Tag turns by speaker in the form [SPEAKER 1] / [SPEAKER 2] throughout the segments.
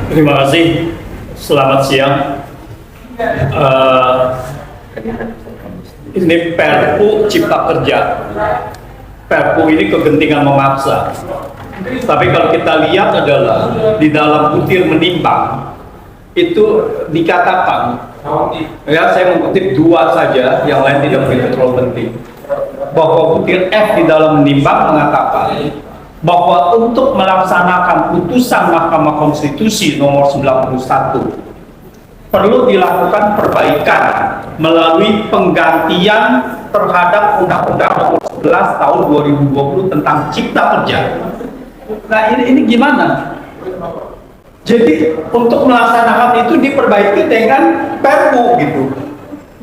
[SPEAKER 1] Terima kasih. Selamat siang. Ini Perpu Cipta Kerja. Perpu ini kegentingan memaksa. Tapi kalau kita lihat adalah di dalam butir menimbang itu dikatakan, ya saya mengutip dua saja, yang lain tidak begitu terlalu penting. Bahwa butir F di dalam menimbang mengatakan bahwa untuk melaksanakan putusan Mahkamah Konstitusi nomor 91 perlu dilakukan perbaikan melalui penggantian terhadap Undang-Undang nomor 11 tahun 2020 tentang Cipta Kerja. Nah ini gimana? Jadi untuk melaksanakan itu diperbaiki dengan Perpu gitu.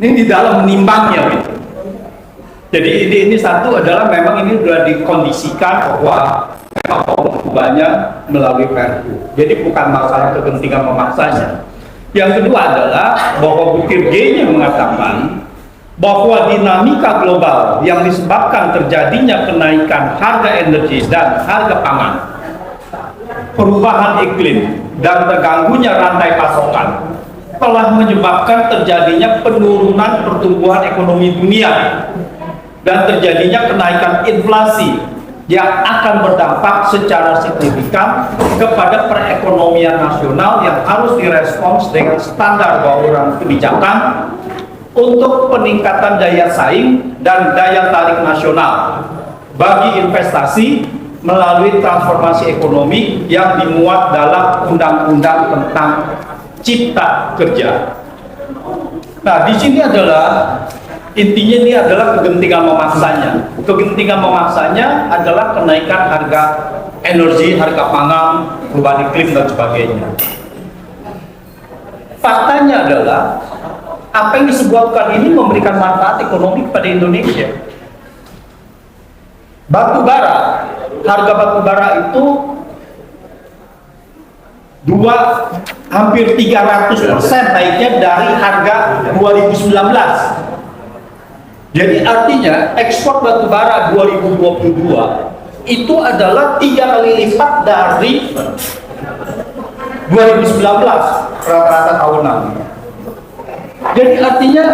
[SPEAKER 1] Ini di dalam menimbangnya gitu. Jadi ini satu adalah memang ini sudah dikondisikan bahwa banyak melalui Perpu. Jadi bukan masalah kegentingan memaksanya. Yang kedua adalah bahwa butir G-nya mengatakan bahwa dinamika global yang disebabkan terjadinya kenaikan harga energi dan harga pangan, perubahan iklim, dan terganggunya rantai pasokan telah menyebabkan terjadinya penurunan pertumbuhan ekonomi dunia dan terjadinya kenaikan inflasi yang akan berdampak secara signifikan kepada perekonomian nasional yang harus direspons dengan standar bauran kebijakan untuk peningkatan daya saing dan daya tarik nasional bagi investasi melalui transformasi ekonomi yang dimuat dalam Undang-Undang tentang Cipta Kerja. Nah, di sini adalah intinya ini adalah kegentingan memaksanya. Kegentingan memaksanya adalah kenaikan harga energi, harga pangan, perubahan iklim dan sebagainya. Faktanya adalah apa yang disebutkan ini memberikan manfaat ekonomi kepada Indonesia. Batu bara, harga batu bara itu hampir 300% naiknya dari harga 2019. Jadi artinya ekspor batu bara 2022 itu adalah 3 kali lipat dari 2019 rata-rata tahunan. Jadi artinya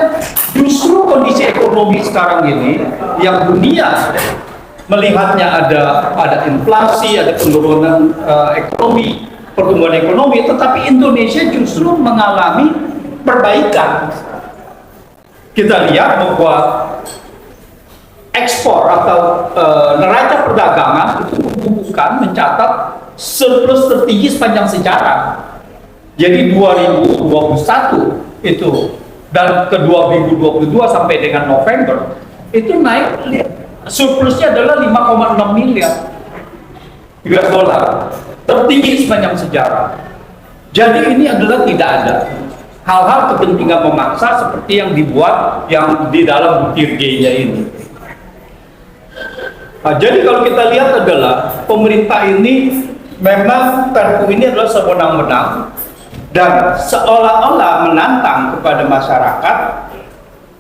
[SPEAKER 1] justru kondisi ekonomi sekarang ini yang dunia melihatnya ada inflasi, ada penurunan ekonomi, pertumbuhan ekonomi, tetapi Indonesia justru mengalami perbaikan. Kita lihat bahwa ekspor atau neraca perdagangan itu mencatat surplus tertinggi sepanjang sejarah. Jadi 2021 itu dan ke 2022 sampai dengan November itu naik, surplusnya adalah 5,6 miliar US dollar, tertinggi sepanjang sejarah. Jadi ini adalah tidak ada hal-hal kepentingan memaksa seperti yang dibuat yang di dalam butir G-nya ini. Nah, jadi kalau kita lihat adalah pemerintah ini memang Perpu ini adalah sewenang-wenang dan seolah-olah menantang kepada masyarakat.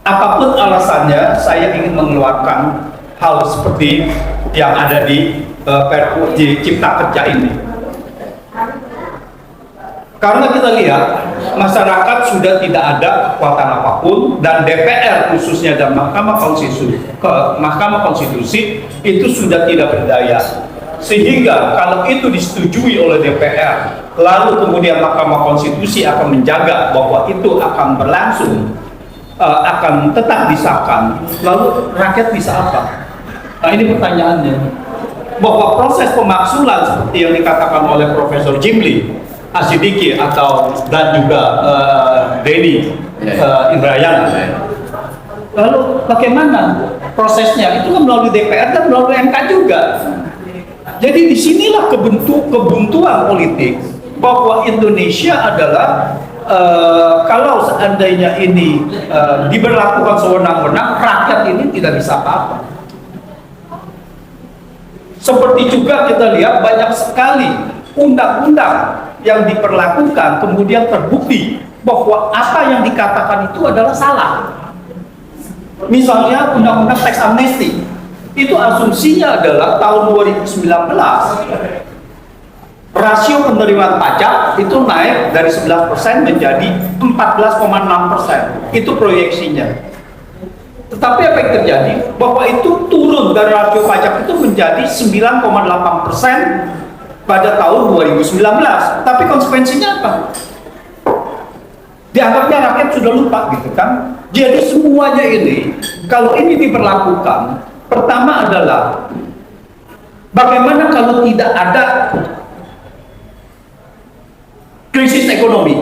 [SPEAKER 1] Apapun alasannya, saya ingin mengeluarkan hal seperti yang ada di Perpu di Cipta Kerja ini. Karena kita lihat masyarakat sudah tidak ada kekuatan apapun dan DPR khususnya dan Mahkamah Konstitusi itu sudah tidak berdaya. Sehingga kalau itu disetujui oleh DPR, lalu kemudian Mahkamah Konstitusi akan menjaga bahwa itu akan berlangsung, akan tetap disahkan, lalu rakyat bisa apa? Nah ini pertanyaannya. Bahwa proses pemaksulan seperti yang dikatakan oleh Profesor Jimli Asidiki atau dan juga Denny Indrayana. Lalu bagaimana prosesnya? Itu kan melalui DPR dan melalui MK juga. Jadi disinilah kebuntuan politik bahwa Indonesia adalah kalau seandainya ini diberlakukan sewenang-wenang, rakyat ini tidak bisa apa-apa. Seperti juga kita lihat banyak sekali undang-undang yang diperlakukan kemudian terbukti bahwa apa yang dikatakan itu adalah salah. Misalnya undang-undang teks amnesti itu asumsinya adalah tahun 2019 rasio penerimaan pajak itu naik dari 11% menjadi 14,6%. Itu proyeksinya. Tetapi apa yang terjadi? Bahwa itu turun dari rasio pajak itu menjadi 9,8% pada tahun 2019. Tapi konsekuensinya apa? Dianggapnya rakyat sudah lupa gitu kan. Jadi semuanya ini, kalau ini diberlakukan, pertama adalah bagaimana kalau tidak ada krisis ekonomi.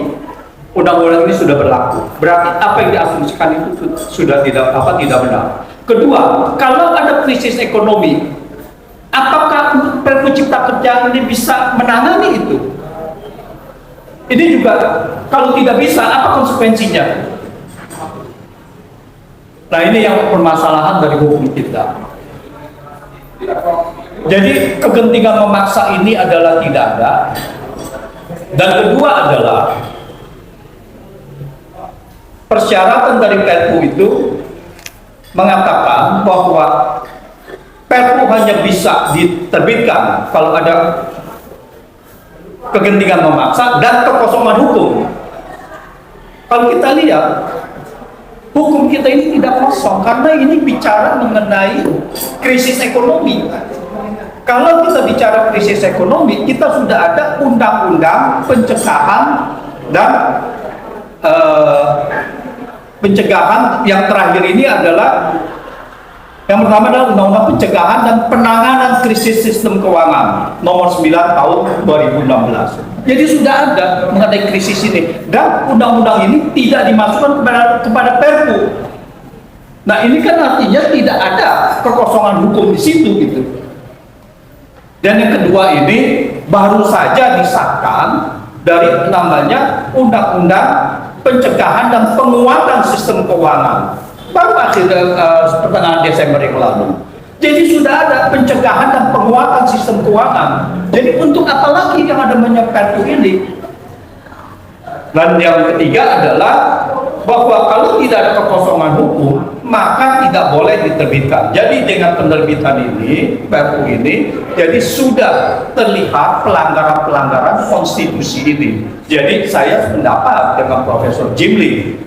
[SPEAKER 1] Undang-undang ini sudah berlaku, berarti apa yang diasumsikan itu sudah tidak benar. Kedua, kalau ada krisis ekonomi, apakah Perpu Cipta Kerja ini bisa menangani itu? Ini juga kalau tidak bisa, apa konsekuensinya? Nah, ini yang permasalahan dari hukum kita. Jadi kegentingan memaksa ini adalah tidak ada. Dan kedua adalah persyaratan dari Perpu itu mengatakan bahwa Perpu hanya bisa diterbitkan kalau ada kegentingan memaksa dan kekosongan hukum. Kalau kita lihat, hukum kita ini tidak kosong karena ini bicara mengenai krisis ekonomi. Kalau kita bicara krisis ekonomi, kita sudah ada undang-undang pencegahan dan pencegahan. Yang terakhir ini adalah yang pertama adalah undang-undang pencegahan dan penanganan krisis sistem keuangan nomor 9 tahun 2016. Jadi sudah ada mengenai krisis ini dan undang-undang ini tidak dimasukkan kepada Perpu. Nah, ini kan artinya tidak ada kekosongan hukum di situ gitu. Dan yang kedua ini baru saja disahkan dari namanya Undang-Undang Pencegahan dan Penguatan Sistem Keuangan baru akhir pertengahan Desember yang lalu. Jadi sudah ada pencegahan dan penguatan sistem keuangan. Jadi untuk apa lagi yang ada Perpu ini? Dan yang ketiga adalah bahwa kalau tidak ada kekosongan hukum, maka tidak boleh diterbitkan. Jadi dengan penerbitan ini, Perpu ini, jadi sudah terlihat pelanggaran-pelanggaran konstitusi ini. Jadi saya sependapat dengan Profesor Jimli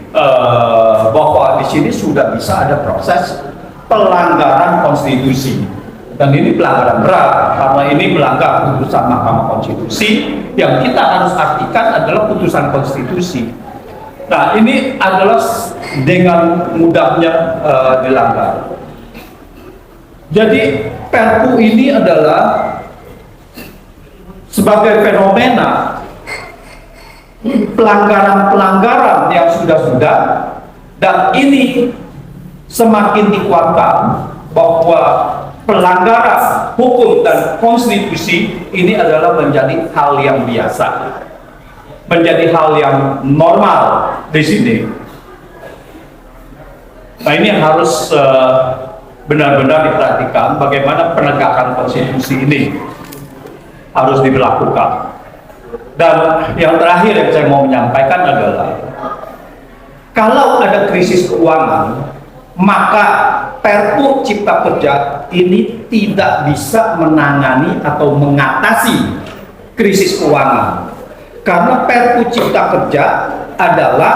[SPEAKER 1] bahwa di sini sudah bisa ada proses pelanggaran konstitusi. Dan ini pelanggaran berat karena ini melanggar putusan Mahkamah Konstitusi yang kita harus artikan adalah putusan konstitusi. Nah, ini adalah dengan mudahnya dilanggar. Jadi Perpu ini adalah sebagai fenomena pelanggaran-pelanggaran yang sudah-sudah, dan ini semakin dikuatkan bahwa pelanggaran hukum dan konstitusi ini adalah menjadi hal yang biasa, menjadi hal yang normal di sini. Nah, ini yang harus benar-benar diperhatikan bagaimana penegakan konstitusi ini harus diberlakukan. Dan yang terakhir yang saya mau menyampaikan adalah kalau ada krisis keuangan, maka Perpu Cipta Kerja ini tidak bisa menangani atau mengatasi krisis keuangan. Karena Perpu Cipta Kerja adalah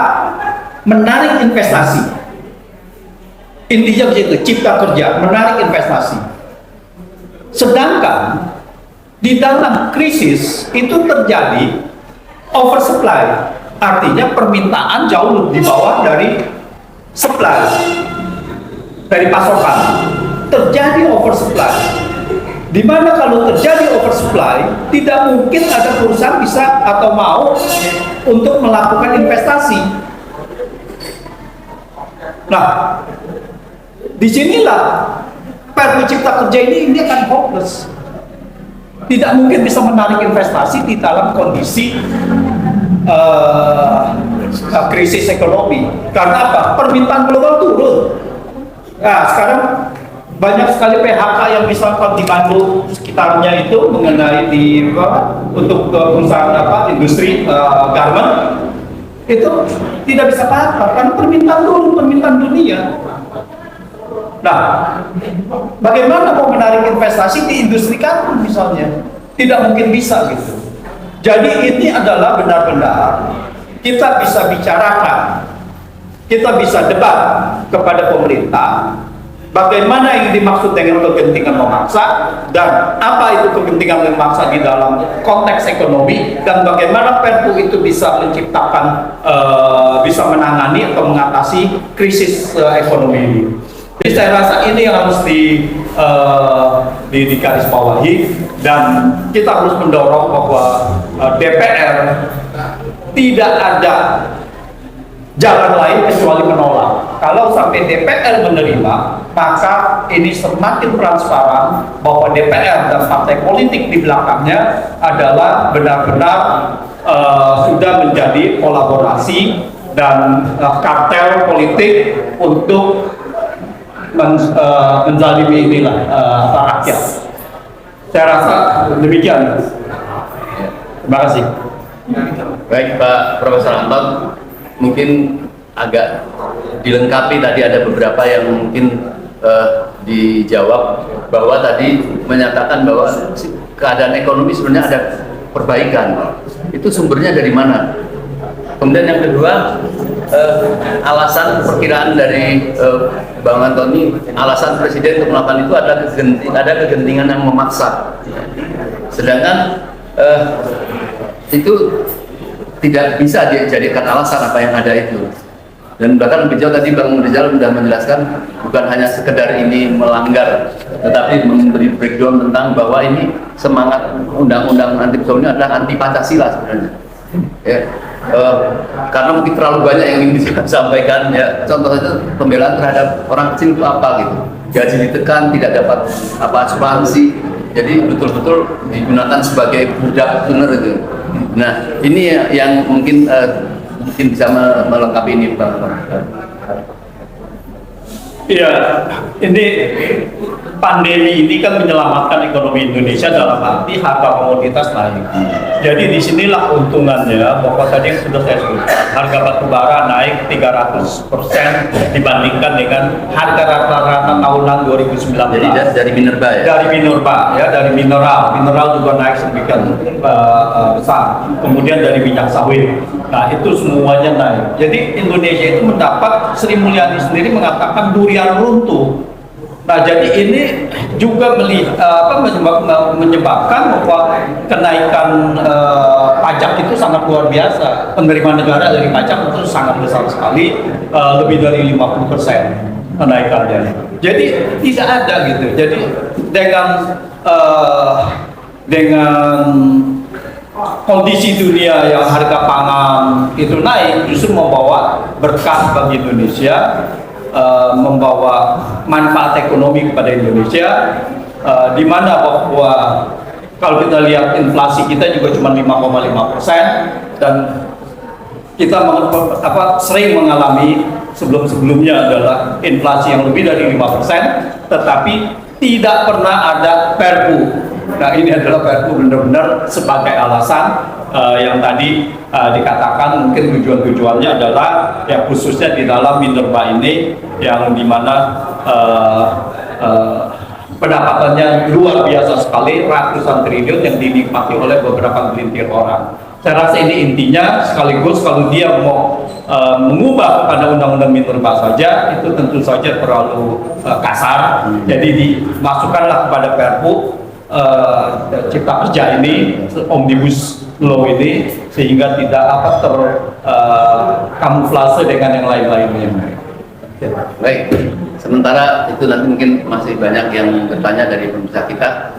[SPEAKER 1] menarik investasi. Intinya begitu, Cipta Kerja, menarik investasi. Sedangkan di dalam krisis itu terjadi oversupply, artinya permintaan jauh di bawah dari supply, dari pasokan. Terjadi oversupply, di mana kalau terjadi oversupply tidak mungkin ada perusahaan bisa atau mau untuk melakukan investasi. Nah, disinilah Perpu Cipta Kerja ini akan hopeless. Tidak mungkin bisa menarik investasi di dalam kondisi krisis ekonomi. Karena apa? Permintaan global turun. Nah, sekarang banyak sekali PHK yang misalkan di Bandung sekitarnya itu mengenai untuk perusahaan industri garment itu tidak bisa apa karena permintaan turun, permintaan dunia. Nah, bagaimana mau menarik investasi di industri karton misalnya? Tidak mungkin bisa gitu. Jadi ini adalah benar-benar kita bisa bicarakan, kita bisa debat kepada pemerintah bagaimana yang dimaksud dengan kegentingan memaksa dan apa itu kegentingan memaksa di dalam konteks ekonomi dan bagaimana Perpu itu bisa menciptakan, bisa menangani atau mengatasi krisis ekonomi ini. Jadi saya rasa ini yang harus digarisbawahi dan kita harus mendorong bahwa DPR tidak ada jalan lain kecuali menolak. Kalau sampai DPR menerima, maka ini semakin transparan bahwa DPR dan partai politik di belakangnya adalah benar-benar sudah menjadi kolaborasi dan kartel politik untuk menzalimi inilah rakyat. Saya rasa demikian. Terima kasih.
[SPEAKER 2] Baik Pak Profesor Anton, mungkin agak dilengkapi tadi ada beberapa yang mungkin dijawab bahwa tadi menyatakan bahwa keadaan ekonomi sebenarnya ada perbaikan. Itu sumbernya dari mana? Kemudian yang kedua, alasan perkiraan dari Bang Antoni, alasan Presiden untuk melakukan itu ada kegentingan yang memaksa. Sedangkan itu tidak bisa dijadikan alasan apa yang ada itu. Dan bahkan lebih jauh tadi Bang Rizal sudah menjelaskan bukan hanya sekedar ini melanggar, tetapi memberi breakdown tentang bahwa ini semangat undang-undang anti korupsi adalah anti Pancasila sebenarnya. Ya, karena mungkin terlalu banyak yang ingin disampaikan. Ya, contoh saja pembelaan terhadap orang kecil itu apa gitu, gaji ditekan, tidak dapat apa asuransi, jadi betul-betul digunakan sebagai budak benar itu. Nah, ini yang mungkin bisa melengkapi ini, Bang.
[SPEAKER 1] Iya, ini pandemi ini kan menyelamatkan ekonomi Indonesia dalam arti harga komoditas naik. Jadi disinilah untungannya bahwa tadi yang sudah saya sebutkan, harga batu bara naik 300% dibandingkan dengan harga rata-rata tahunan 2019.
[SPEAKER 2] Jadi dari Minerba ya?
[SPEAKER 1] Dari Minerba ya, dari mineral juga naik sedemikian besar. Kemudian dari minyak sawit. Nah itu semuanya naik. Jadi Indonesia itu mendapat, Sri Mulyani sendiri mengatakan durian runtuh. Nah jadi ini juga menyebabkan bahwa kenaikan pajak itu sangat luar biasa. Penerimaan negara dari pajak itu sangat besar sekali, lebih dari 50% kenaikannya. Jadi tidak ada gitu. Jadi dengan kondisi dunia yang harga pangan itu naik justru membawa berkah bagi Indonesia, membawa manfaat ekonomi kepada Indonesia, di mana bahwa kalau kita lihat inflasi kita juga cuma 5,5% dan kita sering mengalami sebelum-sebelumnya adalah inflasi yang lebih dari 5%, tetapi tidak pernah ada Perpu. Nah ini adalah Perpu benar-benar sebagai alasan yang tadi dikatakan mungkin tujuannya adalah ya khususnya di dalam Minerba ini yang dimana pendapatannya luar biasa sekali, ratusan triliun yang dinikmati oleh beberapa gelintir orang. Saya rasa ini intinya, sekaligus kalau dia mau mengubah kepada undang-undang Minerba saja itu tentu saja terlalu kasar. Jadi dimasukkanlah kepada Perpu Cipta Kerja ini, Omnibus Law ini, sehingga tidak kamuflase dengan yang lain-lainnya.
[SPEAKER 2] Baik, sementara itu nanti mungkin masih banyak yang bertanya dari pemirsa kita.